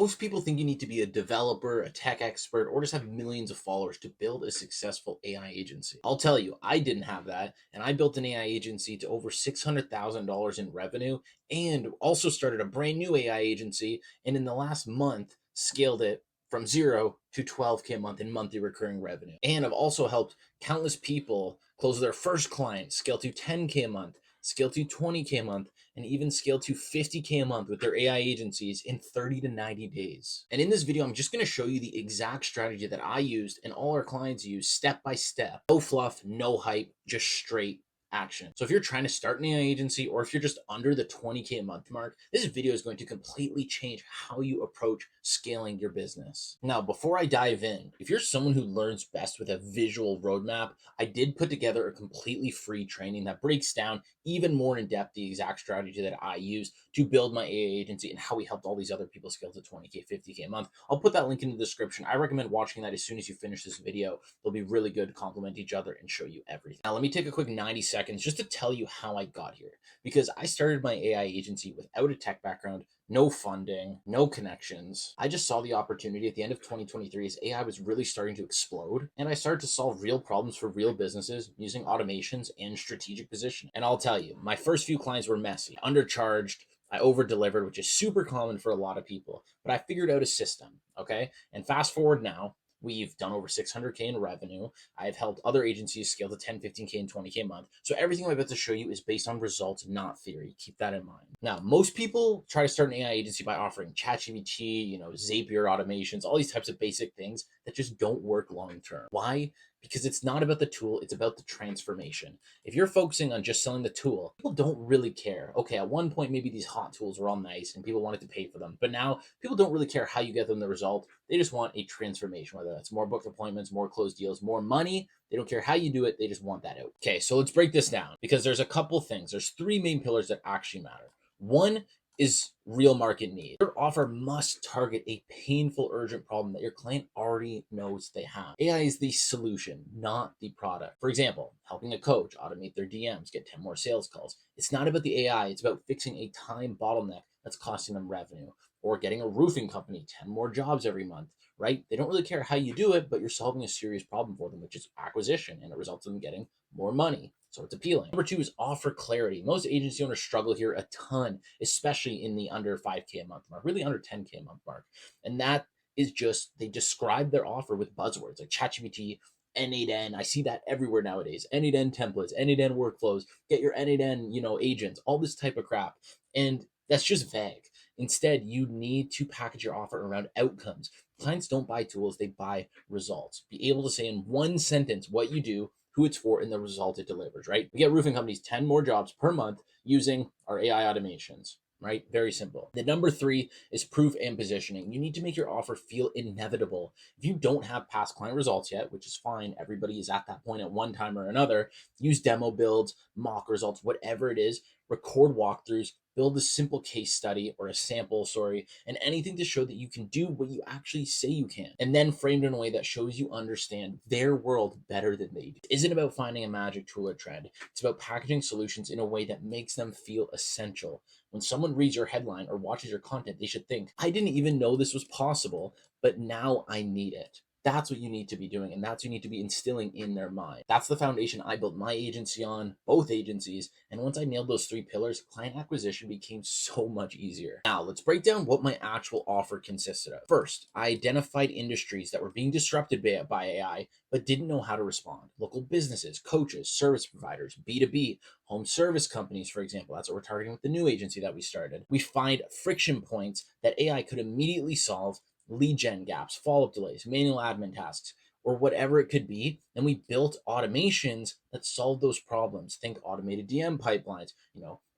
Most people think you need to be a developer, a tech expert, or just have millions of followers to build a successful AI agency. I'll tell you, I didn't have that, and I built an AI agency to over $600,000 in revenue and also started a brand new AI agency. And in the last month, scaled it from zero to 12K a month in monthly recurring revenue. And I've also helped countless people close their first client, scale to 10K a month, scale to 20K a month, and even scale to 50K a month with their AI agencies in 30 to 90 days. And in this video, I'm just going to show you the exact strategy that I used and all our clients use step by step. No fluff, no hype, just straight action. So if you're trying to start an AI agency, or if you're just under the 20K a month mark, this video is going to completely change how you approach scaling your business. Now, before I dive in, if you're someone who learns best with a visual roadmap, I did put together a completely free training that breaks down even more in depth the exact strategy that I use to build my AI agency and how we helped all these other people scale to 20K, 50K a month. I'll put that link in the description. I recommend watching that as soon as you finish this video. They'll be really good to complement each other and show you everything. Now, let me take a quick 90 seconds just to tell you how I got here, because I started my AI agency without a tech background, no funding, no connections. I just saw the opportunity at the end of 2023 as AI was really starting to explode, and I started to solve real problems for real businesses using automations and strategic positioning. And I'll tell you, my first few clients were messy, undercharged, I over delivered, which is super common for a lot of people, but I figured out a system. Okay. And fast forward now, we've done over 600K in revenue. I've helped other agencies scale to 10, 15K and 20K a month. So everything I'm about to show you is based on results, not theory. Keep that in mind. Now, most people try to start an AI agency by offering ChatGPT, Zapier automations, all these types of basic things that just don't work long term. Why? Because it's not about the tool, it's about the transformation. If you're focusing on just selling the tool, people don't really care. Okay, at one point, maybe these hot tools were all nice and people wanted to pay for them. But now people don't really care how you get them the result. They just want a transformation, whether that's more booked appointments, more closed deals, more money. They don't care how you do it. They just want that out. Okay, so let's break this down because there's a couple things. There's three main pillars that actually matter. One is real market need. Your offer must target a painful, urgent problem that your client already knows they have. AI is the solution, not the product. For example, helping a coach automate their DMs, get 10 more sales calls. It's not about the AI, it's about fixing a time bottleneck that's costing them revenue, or getting a roofing company 10 more jobs every month, right? They don't really care how you do it, but you're solving a serious problem for them, which is acquisition, and it results in them getting more money. So it's appealing. Number two is offer clarity. Most agency owners struggle here a ton, especially in the under 5K a month mark, really under 10K a month mark. And that is just, they describe their offer with buzzwords like ChatGPT, N8N. I see that everywhere nowadays. N8N templates, N8N workflows, get your N8N, agents, all this type of crap. And that's just vague. Instead, you need to package your offer around outcomes. Clients don't buy tools, they buy results. Be able to say in one sentence what you do, who it's for, and the result it delivers, right? We get roofing companies 10 more jobs per month using our AI automations, right? Very simple. The number three is proof and positioning. You need to make your offer feel inevitable. If you don't have past client results yet, which is fine, everybody is at that point at one time or another, use demo builds, mock results, whatever it is, record walkthroughs, build a simple case study or a sample, and anything to show that you can do what you actually say you can. And then framed in a way that shows you understand their world better than they do. It isn't about finding a magic tool or trend. It's about packaging solutions in a way that makes them feel essential. When someone reads your headline or watches your content, they should think, I didn't even know this was possible, but now I need it. That's what you need to be doing, and that's what you need to be instilling in their mind. That's the foundation I built my agency on, both agencies, and once I nailed those three pillars, client acquisition became so much easier. Now, let's break down what my actual offer consisted of. First, I identified industries that were being disrupted by AI, but didn't know how to respond. Local businesses, coaches, service providers, B2B, home service companies, for example. That's what we're targeting with the new agency that we started. We find friction points that AI could immediately solve, lead gen gaps, follow-up delays, manual admin tasks, or whatever it could be. And we built automations that solve those problems. Think automated DM pipelines,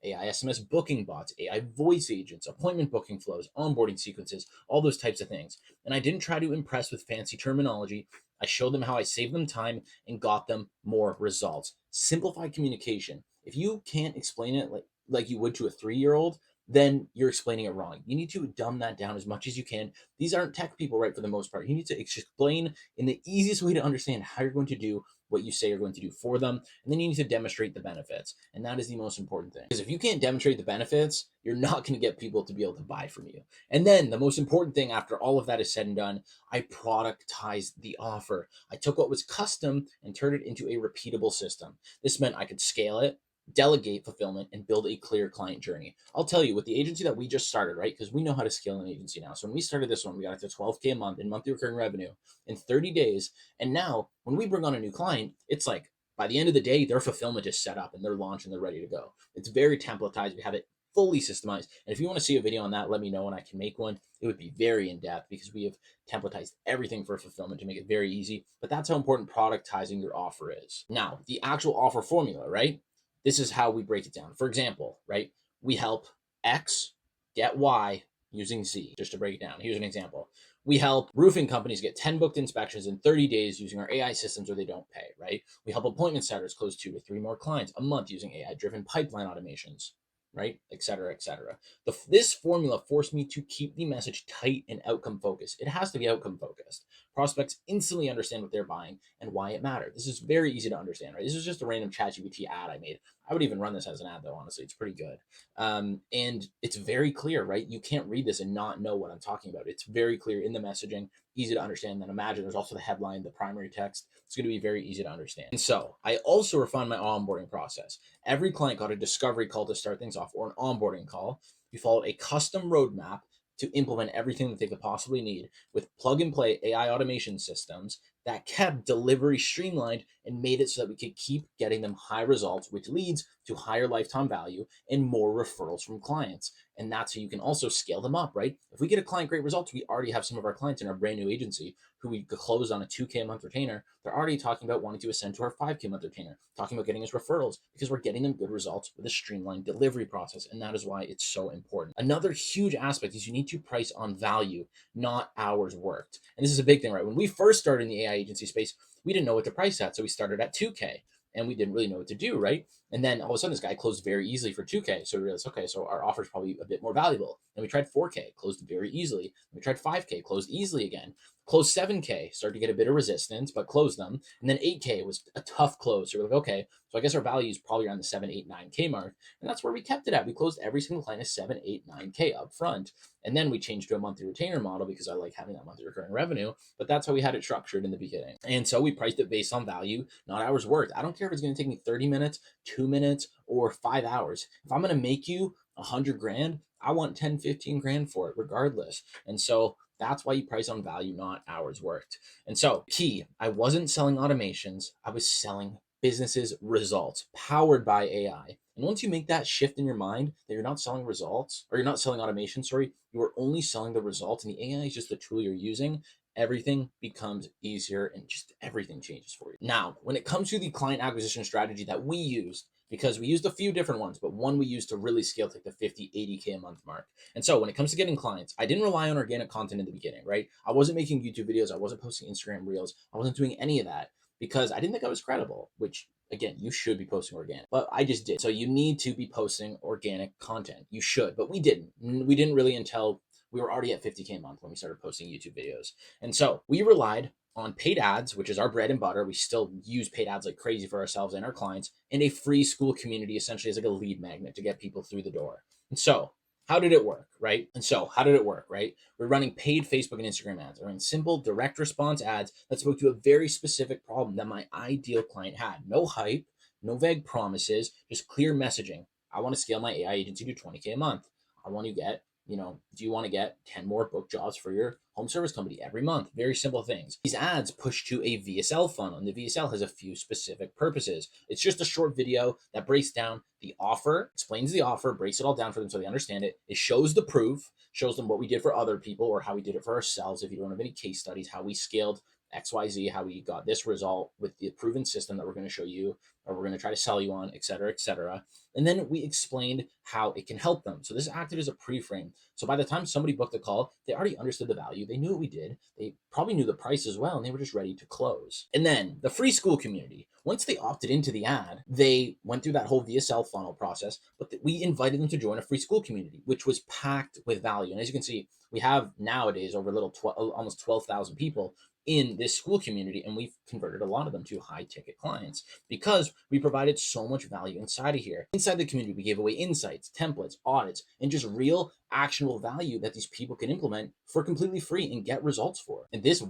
AI SMS booking bots, AI voice agents, appointment booking flows, onboarding sequences, all those types of things. And I didn't try to impress with fancy terminology. I showed them how I saved them time and got them more results. Simplify communication. If you can't explain it like you would to a 3-year-old, then you're explaining it wrong. You need to dumb that down as much as you can. These aren't tech people, right? For the most part, you need to explain in the easiest way to understand how you're going to do what you say you're going to do for them. And then you need to demonstrate the benefits. And that is the most important thing. Because if you can't demonstrate the benefits, you're not going to get people to be able to buy from you. And then the most important thing after all of that is said and done, I productized the offer. I took what was custom and turned it into a repeatable system. This meant I could scale it, delegate fulfillment, and build a clear client journey. I'll tell you, with the agency that we just started, right? Because we know how to scale an agency now. So when we started this one, we got it to 12K a month in monthly recurring revenue in 30 days. And now when we bring on a new client, it's like by the end of the day, their fulfillment is set up and they're launched and they're ready to go. It's very templatized. We have it fully systemized. And if you want to see a video on that, let me know and I can make one. It would be very in depth because we have templatized everything for fulfillment to make it very easy. But that's how important productizing your offer is. Now, the actual offer formula, right? This is how we break it down. For example, right? We help X get Y using Z, just to break it down. Here's an example. We help roofing companies get 10 booked inspections in 30 days using our AI systems or they don't pay, right? We help appointment setters close 2 to 3 more clients a month using AI-driven pipeline automations, right? Et cetera, et cetera. This formula forced me to keep the message tight and outcome focused. It has to be outcome focused. Prospects instantly understand what they're buying and why it mattered. This is very easy to understand, right? This is just a random ChatGPT ad I made. I would even run this as an ad though, honestly. It's pretty good. And it's very clear, right? You can't read this and not know what I'm talking about. It's very clear in the messaging, easy to understand. Then imagine there's also the headline, the primary text. It's going to be very easy to understand. And so I also refined my onboarding process. Every client got a discovery call to start things off or an onboarding call. We followed a custom roadmap to implement everything that they could possibly need with plug and play AI automation systems that kept delivery streamlined and made it so that we could keep getting them high results, which leads to higher lifetime value and more referrals from clients. And that's how you can also scale them up, right? If we get a client great results, we already have some of our clients in our brand new agency who we closed on a 2K a month retainer. They're already talking about wanting to ascend to our 5K a month retainer, talking about getting us referrals because we're getting them good results with a streamlined delivery process. And that is why it's so important. Another huge aspect is you need to price on value, not hours worked. And this is a big thing, right? When we first started in the AI agency space, we didn't know what to price at. So we started at 2K and we didn't really know what to do, right? And then all of a sudden, this guy closed very easily for 2K. So we realized, okay, so our offer is probably a bit more valuable. And we tried 4K, closed very easily. We tried 5K, closed easily again. Closed 7K, started to get a bit of resistance, but closed them. And then 8K was a tough close. So we're like, okay, so I guess our value is probably around the 7, 8, 9K mark. And that's where we kept it at. We closed every single client at 7, 8, 9K up front. And then we changed to a monthly retainer model because I like having that monthly recurring revenue. But that's how we had it structured in the beginning. And so we priced it based on value, not hours worked. I don't care if it's going to take me 30 minutes, 2 minutes, or 5 hours. If I'm going to make you 100 grand, I want 10, 15 grand for it regardless. And so that's why you price on value, not hours worked. And so key, I wasn't selling automations. I was selling businesses results powered by AI. And once you make that shift in your mind that you're not selling results or you're not selling automation, sorry, you are only selling the results and the AI is just the tool you're using, everything becomes easier and just everything changes for you. Now, when it comes to the client acquisition strategy that we used, because we used a few different ones, but one we used to really scale to like the 50, 80K a month mark. And so when it comes to getting clients, I didn't rely on organic content in the beginning, right? I wasn't making YouTube videos. I wasn't posting Instagram reels. I wasn't doing any of that because I didn't think I was credible, which again, you should be posting organic, but I just did. So you need to be posting organic content. You should, but we didn't. We didn't really until we were already at 50K a month when we started posting YouTube videos. And so we relied on paid ads, which is our bread and butter. We still use paid ads like crazy for ourselves and our clients, and a free school community essentially as like a lead magnet to get people through the door. And so how did it work, right? We're running paid Facebook and Instagram ads. We're running simple direct response ads that spoke to a very specific problem that my ideal client had. No hype, no vague promises, just clear messaging. I want to scale my AI agency to 20K a month. I want to get do you want to get 10 more book jobs for your home service company every month? Very simple things. These ads push to a VSL funnel, and the VSL has a few specific purposes. It's just a short video that breaks down the offer, explains the offer, breaks it all down for them so they understand it. It shows the proof, shows them what we did for other people or how we did it for ourselves. If you don't have any case studies, how we scaled XYZ, how we got this result with the proven system that we're going to show you or we're going to try to sell you on, et cetera, et cetera. And then we explained how it can help them. So this acted as a pre-frame. So by the time somebody booked a call, they already understood the value. They knew what we did. They probably knew the price as well, and they were just ready to close. And then the free school community, once they opted into the ad, they went through that whole VSL funnel process, but we invited them to join a free school community, which was packed with value. And as you can see, we have nowadays over almost 12,000 people in this school community, and we've converted a lot of them to high ticket clients because we provided so much value inside of here. Inside the community, we gave away insights, templates, audits, and just real actionable value that these people can implement for completely free and get results for. And this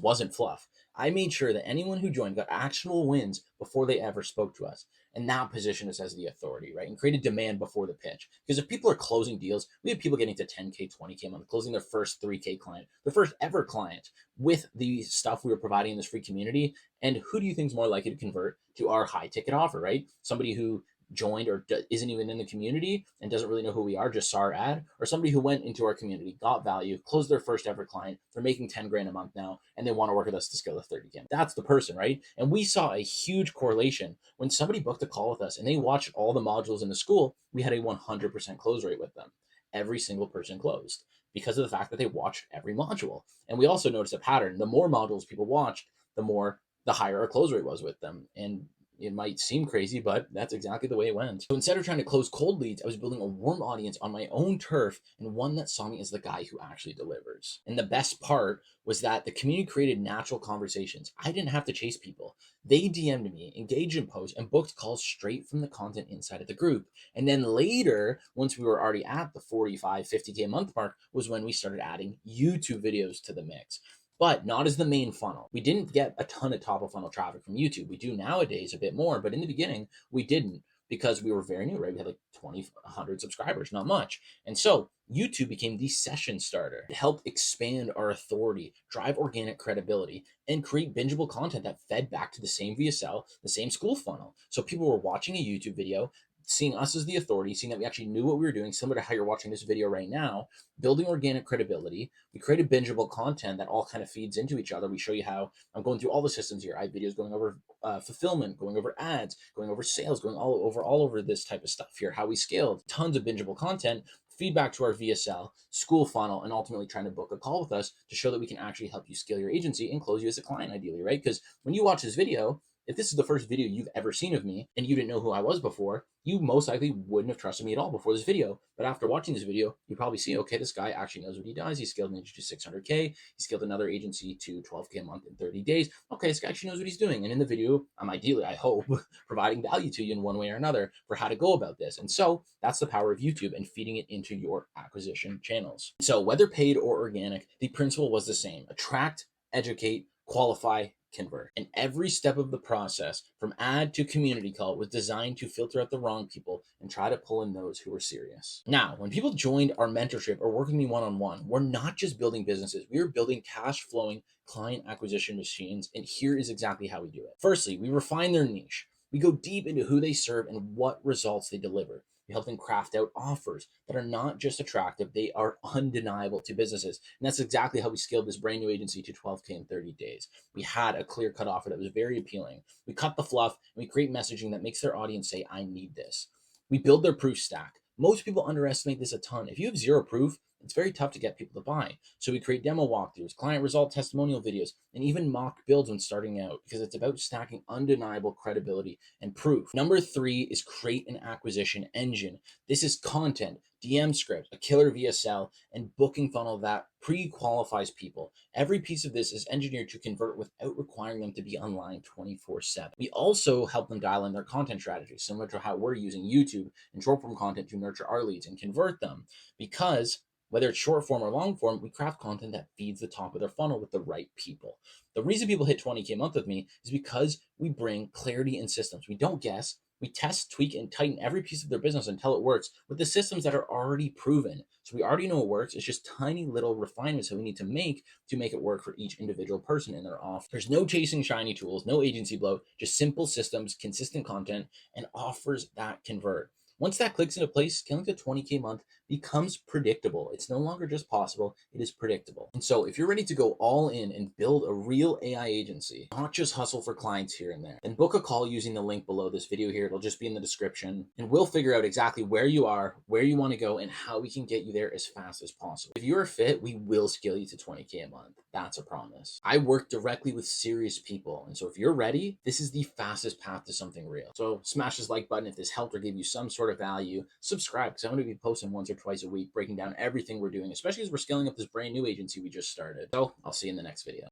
wasn't fluff. I made sure that anyone who joined got actionable wins before they ever spoke to us. And that positioned us as the authority, right? And created demand before the pitch. Because if people are closing deals, we have people getting to 10K, 20K a month, closing their first 3K client, their first ever client with the stuff we were providing in this free community. And who do you think is more likely to convert to our high ticket offer, right? Somebody who joined or isn't even in the community and doesn't really know who we are, just saw our ad, or somebody who went into our community, got value, closed their first ever client, they're making 10 grand a month now, and they want to work with us to scale to 30K. That's the person, right? And we saw a huge correlation when somebody booked a call with us and they watched all the modules in the school. We had a 100% close rate with them. Every single person closed because of the fact that they watched every module. And we also noticed a pattern. The more modules people watched, the higher our close rate was with them. And it might seem crazy, but that's exactly the way it went. So instead of trying to close cold leads, I was building a warm audience on my own turf, and one that saw me as the guy who actually delivers. And the best part was that the community created natural conversations. I didn't have to chase people. They DM'd me, engaged in posts, and booked calls straight from the content inside of the group. And then later, once we were already at the 45, 50K a month mark, was when we started adding YouTube videos to the mix, but not as the main funnel. We didn't get a ton of top of funnel traffic from YouTube. We do nowadays a bit more, but in the beginning, we didn't because we were very new, right? We had like 100 subscribers, not much. And so YouTube became the session starter. It helped expand our authority, drive organic credibility, and create bingeable content that fed back to the same VSL, the same school funnel. So people were watching a YouTube video, seeing us as the authority, seeing that we actually knew what we were doing, similar to how you're watching this video right now, building organic credibility. We created bingeable content that all kind of feeds into each other. We show you how I'm going through all the systems here. I have videos going over fulfillment, going over ads, going over sales, going all over this type of stuff here, how we scaled, tons of bingeable content, feedback to our VSL, school funnel, and ultimately trying to book a call with us to show that we can actually help you scale your agency and close you as a client ideally, right? Because when you watch this video, if this is the first video you've ever seen of me and you didn't know who I was before, you most likely wouldn't have trusted me at all before this video. But after watching this video, you probably see, okay, this guy actually knows what he does. He scaled an agency to 600K. He scaled another agency to 12K a month in 30 days. Okay, this guy actually knows what he's doing. And in the video, I'm ideally, I hope, providing value to you in one way or another for how to go about this. And so that's the power of YouTube and feeding it into your acquisition channels. So whether paid or organic, the principle was the same. Attract, educate, qualify, convert. And every step of the process, from ad to community call, was designed to filter out the wrong people and try to pull in those who were serious. Now, when people joined our mentorship or working with me one-on-one, we're not just building businesses, we are building cash flowing client acquisition machines. And here is exactly how we do it. Firstly, we refine their niche. We go deep into who they serve and what results they deliver. We help them craft out offers that are not just attractive, they are undeniable to businesses. And that's exactly how we scaled this brand new agency to 12K in 30 days. We had a clear cut offer that was very appealing. We cut the fluff and we create messaging that makes their audience say, I need this. We build their proof stack. Most people underestimate this a ton. If you have zero proof, it's very tough to get people to buy. So we create demo walkthroughs, client result testimonial videos, and even mock builds when starting out because it's about stacking undeniable credibility and proof. Number 3 is create an acquisition engine. This is content, DM script, a killer VSL, and booking funnel that pre-qualifies people. Every piece of this is engineered to convert without requiring them to be online 24/7. We also help them dial in their content strategy, similar to how we're using YouTube and short form content to nurture our leads and convert them, because whether it's short form or long form, we craft content that feeds the top of their funnel with the right people. The reason people hit 20K a month with me is because we bring clarity and systems. We don't guess. We test, tweak, and tighten every piece of their business until it works with the systems that are already proven. So we already know it works. It's just tiny little refinements that we need to make it work for each individual person in their offer. There's no chasing shiny tools, no agency bloat, just simple systems, consistent content, and offers that convert. Once that clicks into place, scaling to 20K a month becomes predictable. It's no longer just possible, it is predictable. And so if you're ready to go all in and build a real AI agency, not just hustle for clients here and there, then book a call using the link below this video here. It'll just be in the description, and we'll figure out exactly where you are, where you want to go, and how we can get you there as fast as possible. If you're a fit, we will scale you to 20K a month. That's a promise. I work directly with serious people. And so if you're ready, this is the fastest path to something real. So smash this like button if this helped or gave you some sort of value. Subscribe, because I'm going to be posting once or twice a week, breaking down everything we're doing, especially as we're scaling up this brand new agency we just started. So I'll see you in the next video.